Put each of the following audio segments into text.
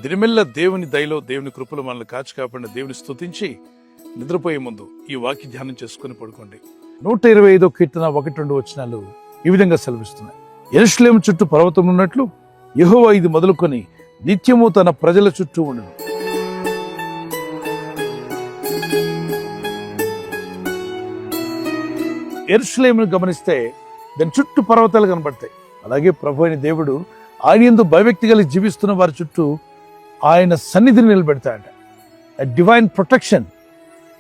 దినమెల్ల దేవుని దయలో దేవుని కృపలో మనల్ని కాచి కాపాడిన దేవుని స్తుతించి నిద్రపోయే ముందు ఈ వాక్య ధ్యానం చేసుకుని పడుకోండి. 125 కీర్తన 1-2 వచనాలు ఈ విధంగా సెలవిస్తున్నాయి. యెరూషలేము చుట్టూ పర్వతం ఉన్నట్లు యెహోవా ఇది మొదలుకొని నిత్యము తన ప్రజల చుట్టూ ఉండును. యెరూషలేమును గమనిస్తే దాని చుట్టూ పర్వతాలు కనబడతాయి. అలాగే ప్రభు అయిన దేవుడు ఆయన యందు భయభక్తి కలిగి జీవిస్తున్న వారి చుట్టూ ఆయన సన్నిధిని నిలబెడతాడట. డివైన్ ప్రొటెక్షన్,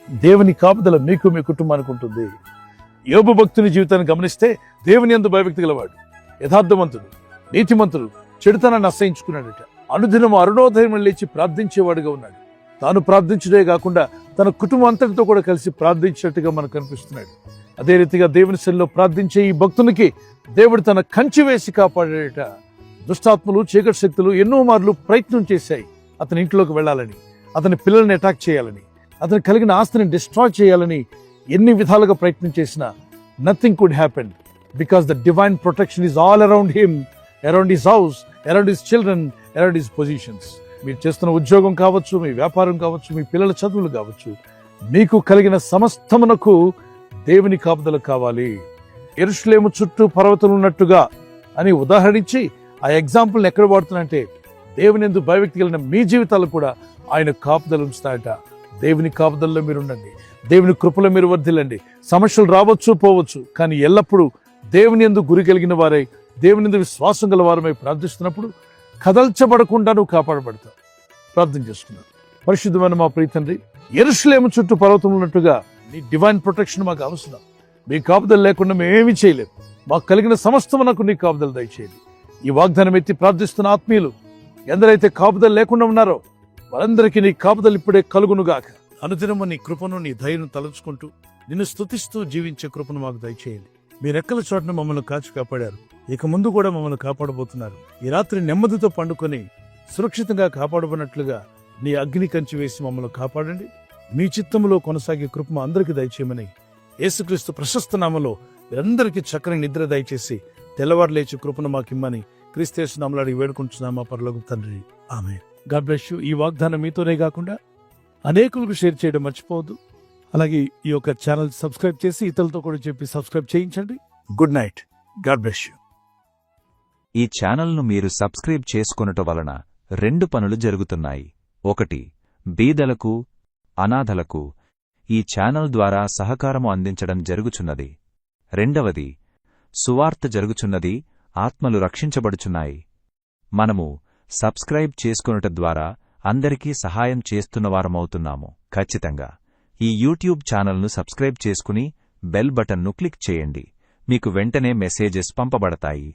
దేవుని కాపుదల మీకు మీ కుటుంబానికి ఉంటుంది. యోబు భక్తుని జీవితాన్ని గమనిస్తే దేవుని యందు భయభక్తి గలవాడు, యథార్థవంతుడు, నీతిమంతుడు, చెడుతనాన్ని అసహించుకున్నాడట. అనుదినం అరుణోదయం లేచి ప్రార్థించేవాడుగా ఉన్నాడు. తాను ప్రార్థించడే కాకుండా తన కుటుంబం అంతటితో కూడా కలిసి ప్రార్థించినట్టుగా మనకు కనిపిస్తున్నాడు. అదే రీతిగా దేవుని సన్నిధిలో ప్రార్థించే ఈ భక్తునికి దేవుడు తన కంచి వేసి కాపాడేట. దుష్టాత్మలు, చీకటి శక్తులు ఎన్నో మార్లు ప్రయత్నం చేశాయి అతని ఇంట్లోకి వెళ్ళాలని, అతని పిల్లల్ని అటాక్ చేయాలని, అతను కలిగిన ఆస్తిని డిస్ట్రాయ్ చేయాలని ఎన్ని విధాలుగా ప్రయత్నం చేసినా nothing could happen because the divine protection is all around him, around his house, around his children, around his positions. మీరు చేస్తున్న ఉద్యోగం కావచ్చు, మీ వ్యాపారం కావచ్చు, మీ పిల్లల చదువులు కావచ్చు, మీకు కలిగిన సమస్తమునకు దేవుని కాపుదల కావాలి. యెరూషలేము చుట్టూ పర్వతం ఉన్నట్టుగా అని ఉదాహరించి ఆ ఎగ్జాంపుల్ని ఎక్కడ వాడుతున్నంటే దేవుని యందు భయభక్తి కలిగిన మీ జీవితాలు కూడా ఆయన కాపుదల ఉంచుతాయట. దేవుని కాపుదలలో మీరు ఉండండి, దేవుని కృపలో మీరు వర్ధిల్లండి. సమస్యలు రావచ్చు పోవచ్చు, కానీ ఎల్లప్పుడూ దేవుని యందు గురి కలిగిన వారై, దేవుని యందు విశ్వాసం గల వారమై ప్రార్థిస్తున్నప్పుడు కదల్చబడకుండా నువ్వు కాపాడబడతావు. ప్రార్థన చేసుకున్నావు. పరిశుద్ధమైన మా ప్రియ తండ్రి, యెరూషలేము చుట్టూ పర్వతం ఉన్నట్టుగా నీ డివైన్ ప్రొటెక్షన్ మాకు అవసరం. మీ కాపుదల లేకుండా మేమేమీ చేయలేము. మాకు కలిగిన సమస్తమునకు నీ కాపుదల దయచేయండి. ఈ వాగ్దానం ఎత్తి ప్రార్థిస్తున్న ఆత్మీయులు ఎందరైతే కాపుదల లేకుండా ఉన్నారో వారందరికీ నీ కాపుదల ఇప్పుడే కలుగునుగాక. అనుదినము నీ కృపను, నీ దయను తలుచుకుంటూ నిన్ను స్తుతిస్తూ జీవించే కృపను మాకు దయచేయండి. మీ రెక్కల చోటను మమ్మల్ని కాచి కాపాడారు, ఇక ముందు కూడా మమ్మల్ని కాపాడబోతున్నారు. ఈ రాత్రి నెమ్మదితో పండుకొని సురక్షితంగా కాపాడబడినట్లుగా నీ అగ్ని కంచి వేసి మమ్మల్ని కాపాడండి. మీ చిత్తములో కొనసాగే కృప మా అందరికీ దయచేయమని యేసుక్రీస్తు ప్రశస్త నామములో మీరందరికీ చక్కని నిద్ర దయచేసి తెల్లవారు లేచి కృపను మాకిమ్మని క్రీస్తు యేసు నామములో అడిగి వేడుకుంటున్నాం మా పరలోకపు తండ్రి, ఆమేన్. God bless you. ఈ వాగ్దానం మీతోనే కాకుండా అనేకులకు షేర్ చేయడం మర్చిపోవద్దు. అలాగే ఈ యొక్క ఛానల్ సబ్స్క్రైబ్ చేసి ఇతరులతో కూడా చెప్పి సబ్స్క్రైబ్ చేయించండి. Good night. God bless you. ఈ ఛానల్ను మీరు సబ్స్క్రైబ్ చేసుకొనుట వలన 2 పనులు జరుగుతున్నాయి. 1, బీదలకు, అనాథలకు ఈ ఛానల్ ద్వారా సహకారము అందించడం జరుగుచున్నది. 2, సువార్త జరుగుచున్నది, ఆత్మలు రక్షించబడుచున్నాయి. మనము సబ్స్క్రైబ్ చేసుకొనుట ద్వారా అందరికీ సహాయం చేస్తున్నవారమవుతున్నాము. ఖచ్చితంగా ఈ యూట్యూబ్ ఛానల్ను సబ్స్క్రైబ్ చేసుకుని బెల్ బటన్ను క్లిక్ చేయండి. మీకు వెంటనే మెసేజెస్ పంపబడతాయి.